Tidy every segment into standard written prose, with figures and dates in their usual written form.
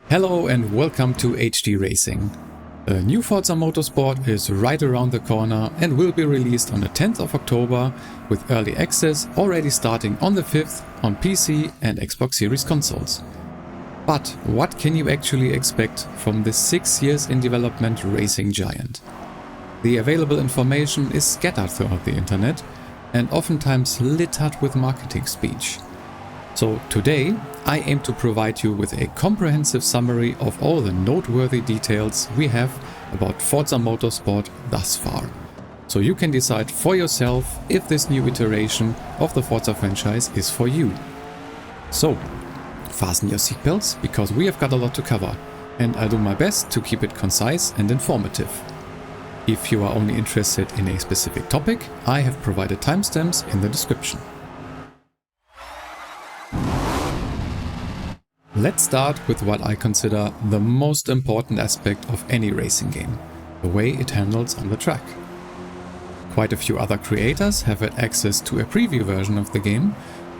Hello and welcome to HD Racing. The new Forza Motorsport is right around the corner and will be released on the 10th of October with early access already starting on the 5th on PC and Xbox Series consoles. But what can you actually expect from this 6 years in development racing giant? The available information is scattered throughout the internet and oftentimes littered with marketing speech. So today I aim to provide you with a comprehensive summary of all the noteworthy details we have about Forza Motorsport thus far, so you can decide for yourself if this new iteration of the Forza franchise is for you. So fasten your seatbelts because we have got a lot to cover, and I'll do my best to keep it concise and informative. If you are only interested in a specific topic, I have provided timestamps in the description. Let's start with what I consider the most important aspect of any racing game, the way it handles on the track. Quite a few other creators have had access to a preview version of the game,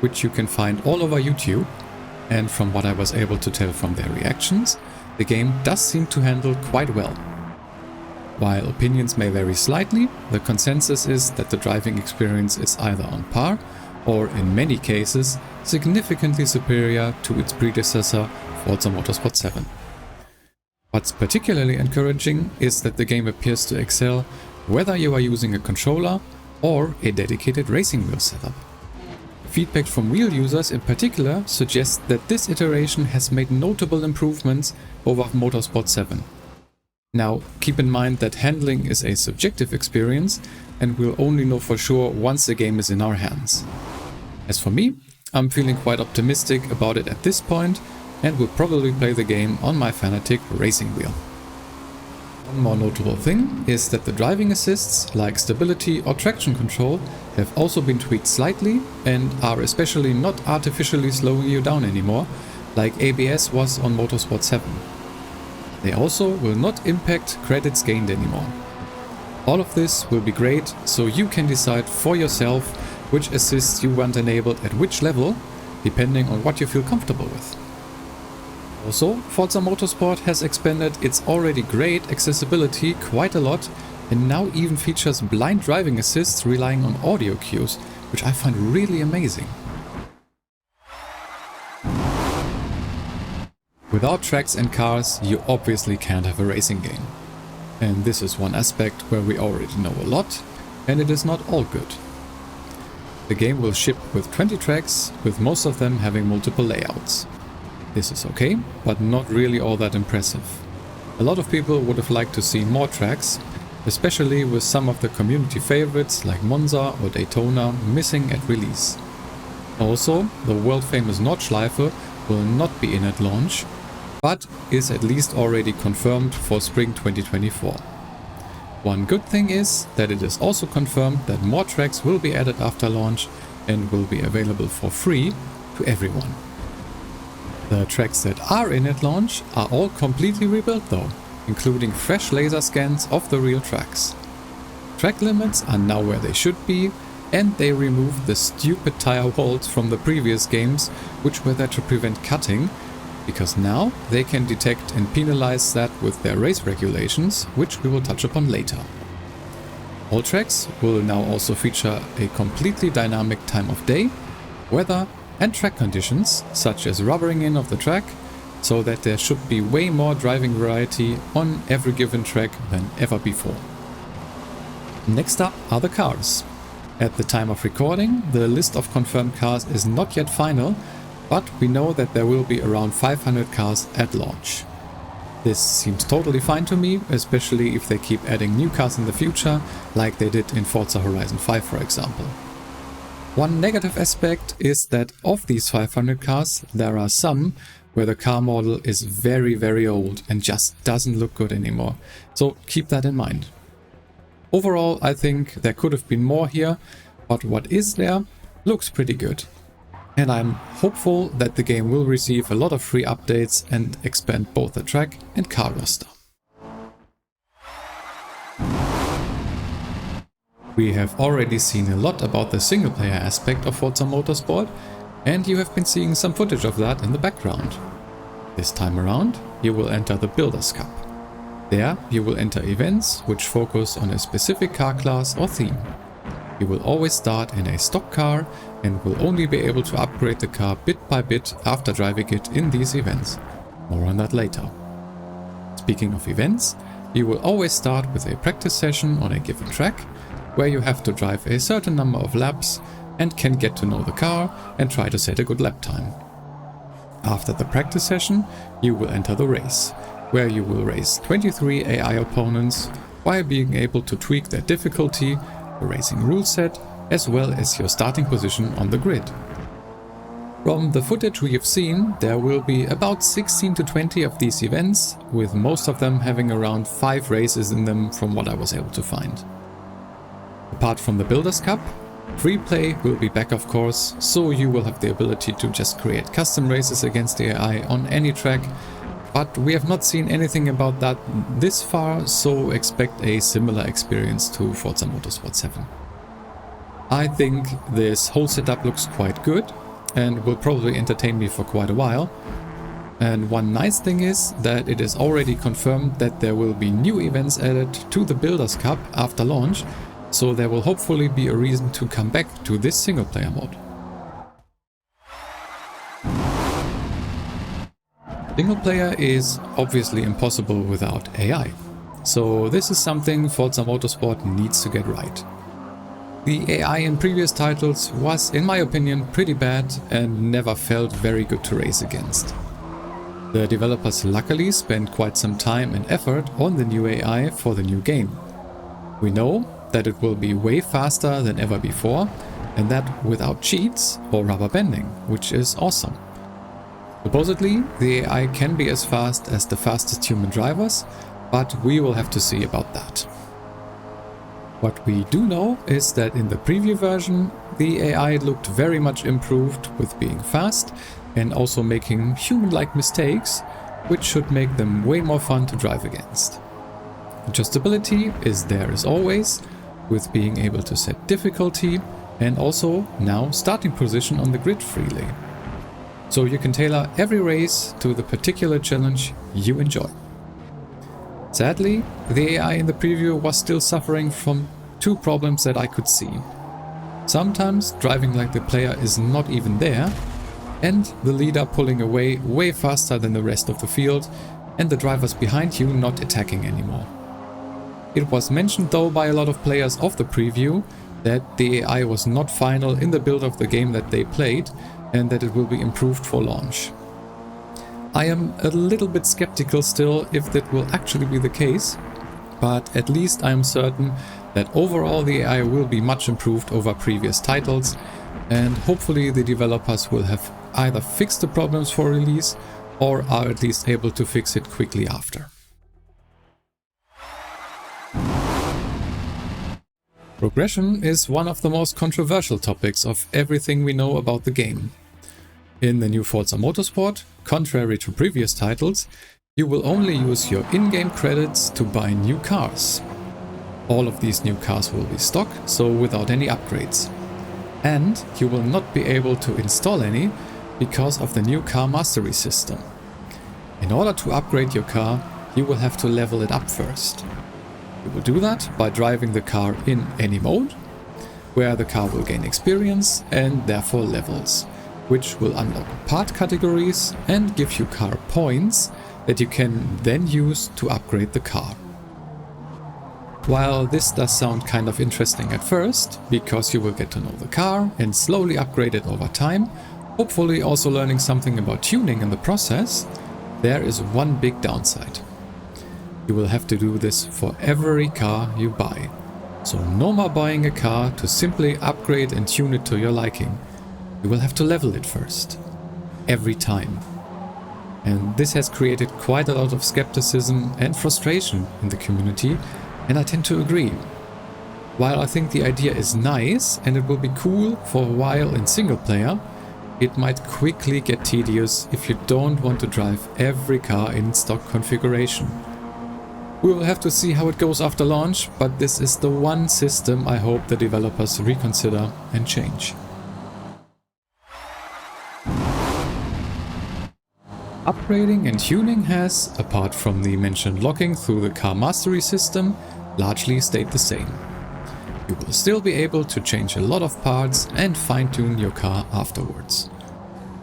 which you can find all over YouTube, and from what I was able to tell from their reactions, the game does seem to handle quite well. While opinions may vary slightly, the consensus is that the driving experience is either on par or in many cases significantly superior to its predecessor Forza Motorsport 7. What's particularly encouraging is that the game appears to excel whether you are using a controller or a dedicated racing wheel setup. Feedback from wheel users in particular suggests that this iteration has made notable improvements over Motorsport 7. Now, keep in mind that handling is a subjective experience and we'll only know for sure once the game is in our hands. As for me, I'm feeling quite optimistic about it at this point and will probably play the game on my Fanatec racing wheel. One more notable thing is that the driving assists like stability or traction control have also been tweaked slightly and are especially not artificially slowing you down anymore like ABS was on Motorsport 7. They also will not impact credits gained anymore. All of this will be great, so you can decide for yourself which assists you want enabled at which level, depending on what you feel comfortable with. Also, Forza Motorsport has expanded its already great accessibility quite a lot and now even features blind driving assists relying on audio cues, which I find really amazing. Without tracks and cars, you obviously can't have a racing game. And this is one aspect where we already know a lot, and it is not all good. The game will ship with 20 tracks, with most of them having multiple layouts. This is okay, but not really all that impressive. A lot of people would have liked to see more tracks, especially with some of the community favorites like Monza or Daytona missing at release. Also, the world famous Nordschleife will not be in at launch, but is at least already confirmed for spring 2024. One good thing is that it is also confirmed that more tracks will be added after launch and will be available for free to everyone. The tracks that are in at launch are all completely rebuilt though, including fresh laser scans of the real tracks. Track limits are now where they should be, and they removed the stupid tire walls from the previous games which were there to prevent cutting, because now they can detect and penalize that with their race regulations, which we will touch upon later. All tracks will now also feature a completely dynamic time of day, weather and track conditions, such as rubbering in of the track, so that there should be way more driving variety on every given track than ever before. Next up are the cars. At the time of recording, the list of confirmed cars is not yet final, but we know that there will be around 500 cars at launch. This seems totally fine to me, especially if they keep adding new cars in the future, like they did in Forza Horizon 5 for example. One negative aspect is that of these 500 cars, there are some where the car model is very old and just doesn't look good anymore, so keep that in mind. Overall, I think there could have been more here, but what is there looks pretty good. And I'm hopeful that the game will receive a lot of free updates and expand both the track and car roster. We have already seen a lot about the single player aspect of Forza Motorsport, and you have been seeing some footage of that in the background. This time around, you will enter the Builders Cup. There, you will enter events which focus on a specific car class or theme. You will always start in a stock car and will only be able to upgrade the car bit by bit after driving it in these events. More on that later. Speaking of events, you will always start with a practice session on a given track, where you have to drive a certain number of laps and can get to know the car and try to set a good lap time. After the practice session, you will enter the race, where you will race 23 AI opponents while being able to tweak their difficulty, the racing rule set, as well as your starting position on the grid. From the footage we have seen, there will be about 16 to 20 of these events, with most of them having around 5 races in them from what I was able to find. Apart from the Builders Cup, free play will be back of course, so you will have the ability to just create custom races against the AI on any track, but we have not seen anything about that this far, so expect a similar experience to Forza Motorsport 7. I think this whole setup looks quite good and will probably entertain me for quite a while. And one nice thing is that it is already confirmed that there will be new events added to the Builders Cup after launch, so there will hopefully be a reason to come back to this single player mode. Single player is obviously impossible without AI, so this is something Forza Motorsport needs to get right. The AI in previous titles was, in my opinion, pretty bad and never felt very good to race against. The developers luckily spent quite some time and effort on the new AI for the new game. We know that it will be way faster than ever before, and that without cheats or rubber banding, which is awesome. Supposedly, the AI can be as fast as the fastest human drivers, but we will have to see about that. What we do know is that in the preview version, the AI looked very much improved with being fast and also making human-like mistakes, which should make them way more fun to drive against. Adjustability is there as always, with being able to set difficulty and also now starting position on the grid freely. So you can tailor every race to the particular challenge you enjoy. Sadly, the AI in the preview was still suffering from 2 problems that I could see. Sometimes driving like the player is not even there, and the leader pulling away way faster than the rest of the field, and the drivers behind you not attacking anymore. It was mentioned though by a lot of players of the preview that the AI was not final in the build of the game that they played, and that it will be improved for launch. I am a little bit skeptical still if that will actually be the case, but at least I am certain that overall the AI will be much improved over previous titles, and hopefully the developers will have either fixed the problems for release or are at least able to fix it quickly after. Progression is one of the most controversial topics of everything we know about the game. In the new Forza Motorsport, contrary to previous titles, you will only use your in-game credits to buy new cars. All of these new cars will be stock, so without any upgrades. And you will not be able to install any because of the new car mastery system. In order to upgrade your car, you will have to level it up first. You will do that by driving the car in any mode, where the car will gain experience and therefore levels, which will unlock part categories and give you car points that you can then use to upgrade the car. While this does sound kind of interesting at first, because you will get to know the car and slowly upgrade it over time, hopefully also learning something about tuning in the process, there is one big downside. You will have to do this for every car you buy. So no more buying a car to simply upgrade and tune it to your liking. You will have to level it first. Every time. And this has created quite a lot of skepticism and frustration in the community, and I tend to agree. While I think the idea is nice and it will be cool for a while in single player, it might quickly get tedious if you don't want to drive every car in stock configuration. We will have to see how it goes after launch, but this is the one system I hope the developers reconsider and change. Upgrading and tuning has, apart from the mentioned locking through the car mastery system, largely stayed the same. You will still be able to change a lot of parts and fine-tune your car afterwards.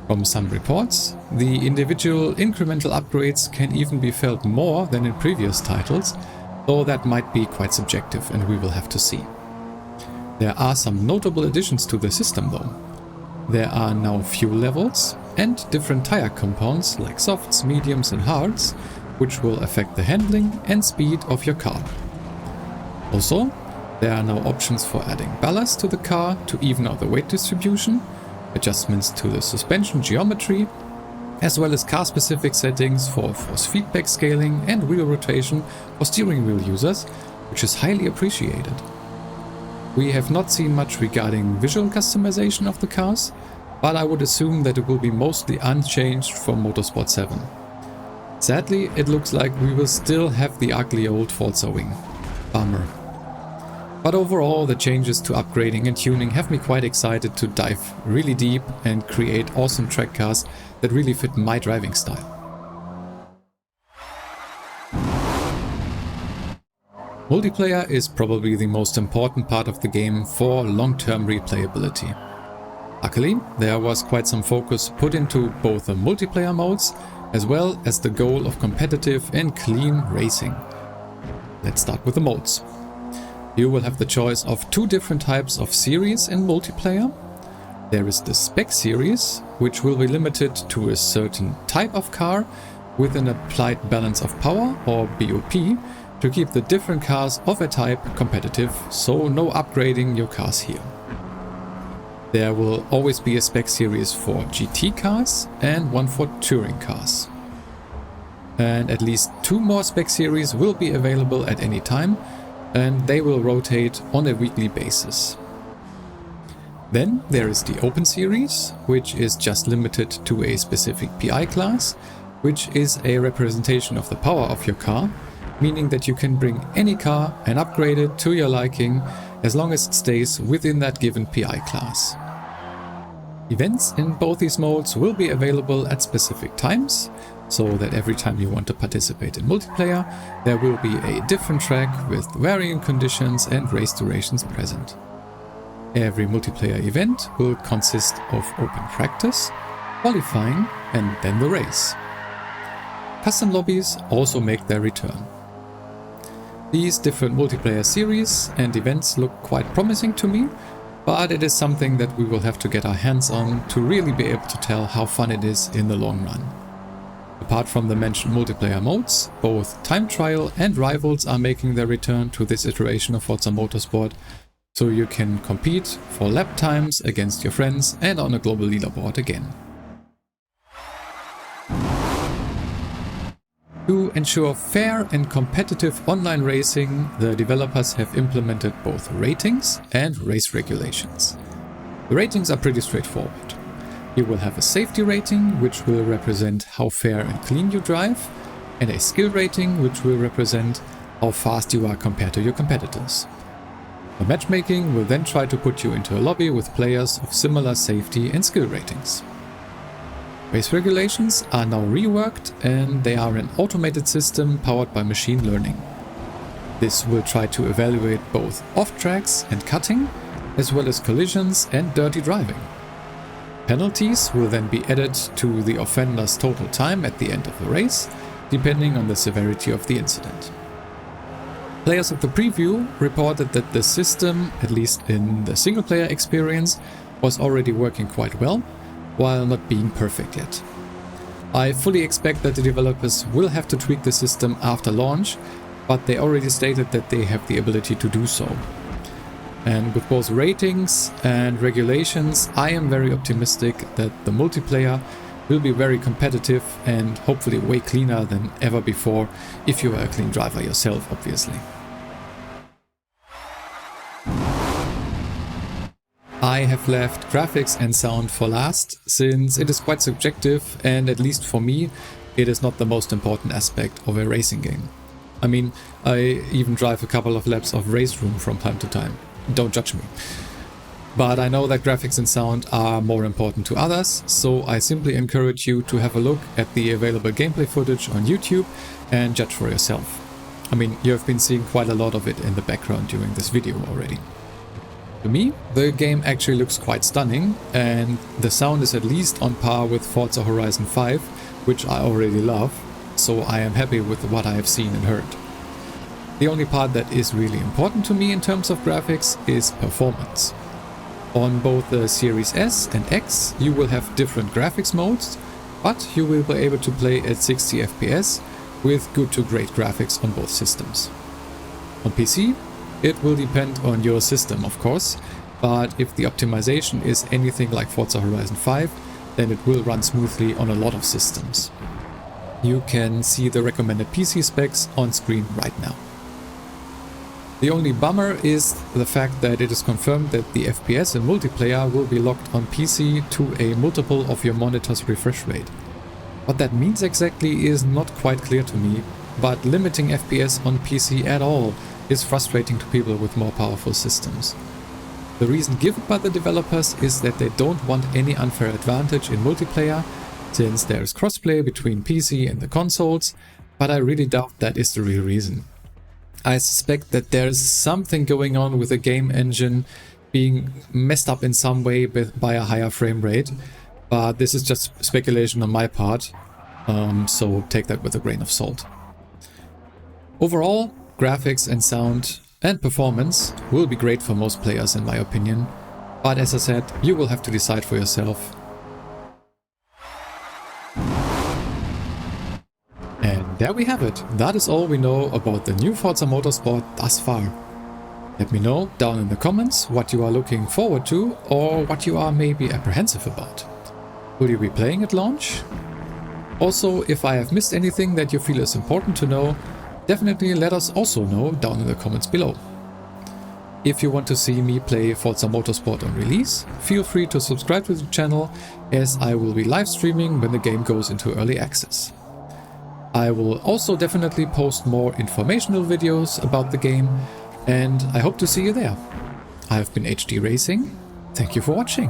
From some reports, the individual incremental upgrades can even be felt more than in previous titles, though that might be quite subjective and we will have to see. There are some notable additions to the system though. There are now fuel levels and different tire compounds like softs, mediums and hards, which will affect the handling and speed of your car. Also, there are now options for adding ballast to the car to even out the weight distribution, adjustments to the suspension geometry, as well as car-specific settings for force feedback scaling and wheel rotation for steering wheel users, which is highly appreciated. We have not seen much regarding visual customization of the cars, but I would assume that it will be mostly unchanged from Motorsport 7. Sadly, it looks like we will still have the ugly old Forza wing. Bummer. But overall, the changes to upgrading and tuning have me quite excited to dive really deep and create awesome track cars that really fit my driving style. Multiplayer is probably the most important part of the game for long-term replayability. Luckily, there was quite some focus put into both the multiplayer modes as well as the goal of competitive and clean racing. Let's start with the modes. You will have the choice of two different types of series in multiplayer. There is the Spec series, which will be limited to a certain type of car with an applied balance of power, or BOP, to keep the different cars of a type competitive, so no upgrading your cars here. There will always be a Spec series for GT cars and one for touring cars. And at least two more Spec series will be available at any time, and they will rotate on a weekly basis. Then there is the Open series, which is just limited to a specific PI class, which is a representation of the power of your car, meaning that you can bring any car and upgrade it to your liking as long as it stays within that given PI class. Events in both these modes will be available at specific times, so that every time you want to participate in multiplayer, there will be a different track with varying conditions and race durations present. Every multiplayer event will consist of open practice, qualifying and then the race. Custom lobbies also make their return. These different multiplayer series and events look quite promising to me, but it is something that we will have to get our hands on to really be able to tell how fun it is in the long run. Apart from the mentioned multiplayer modes, both Time Trial and Rivals are making their return to this iteration of Forza Motorsport, so you can compete for lap times against your friends and on a global leaderboard again. To ensure fair and competitive online racing, the developers have implemented both ratings and race regulations. The ratings are pretty straightforward. You will have a safety rating, which will represent how fair and clean you drive, and a skill rating, which will represent how fast you are compared to your competitors. The matchmaking will then try to put you into a lobby with players of similar safety and skill ratings. Race regulations are now reworked, and they are an automated system powered by machine learning. This will try to evaluate both off-tracks and cutting, as well as collisions and dirty driving. Penalties will then be added to the offender's total time at the end of the race, depending on the severity of the incident. Players of the preview reported that the system, at least in the single-player experience, was already working quite well, while not being perfect yet. I fully expect that the developers will have to tweak the system after launch, but they already stated that they have the ability to do so. And with both ratings and regulations, I am very optimistic that the multiplayer will be very competitive and hopefully way cleaner than ever before, if you are a clean driver yourself, obviously. I have left graphics and sound for last, since it is quite subjective and, at least for me, it is not the most important aspect of a racing game. I mean, I even drive a couple of laps of race room from time to time. Don't judge me. But I know that graphics and sound are more important to others, so I simply encourage you to have a look at the available gameplay footage on YouTube and judge for yourself. I mean, you have been seeing quite a lot of it in the background during this video already. To me, the game actually looks quite stunning, and the sound is at least on par with Forza Horizon 5, which I already love, so I am happy with what I have seen and heard. The only part that is really important to me in terms of graphics is performance. On both the Series S and X you will have different graphics modes, but you will be able to play at 60 FPS with good to great graphics on both systems. On PC, it will depend on your system of course, but if the optimization is anything like Forza Horizon 5, then it will run smoothly on a lot of systems. You can see the recommended PC specs on screen right now. The only bummer is the fact that it is confirmed that the FPS in multiplayer will be locked on PC to a multiple of your monitor's refresh rate. What that means exactly is not quite clear to me, but limiting FPS on PC at all is frustrating to people with more powerful systems. The reason given by the developers is that they don't want any unfair advantage in multiplayer, since there is crossplay between PC and the consoles, but I really doubt that is the real reason. I suspect that there is something going on with the game engine being messed up in some way by a higher frame rate, but this is just speculation on my part, so take that with a grain of salt. Overall, graphics and sound and performance will be great for most players in my opinion, but as I said, you will have to decide for yourself. And there we have it. That is all we know about the new Forza Motorsport thus far. Let me know down in the comments what you are looking forward to or what you are maybe apprehensive about. Will you be playing at launch? Also, if I have missed anything that you feel is important to know, definitely let us also know down in the comments below. If you want to see me play Forza Motorsport on release, feel free to subscribe to the channel, as I will be live streaming when the game goes into early access. I will also definitely post more informational videos about the game, and I hope to see you there. I have been HD Racing. Thank you for watching.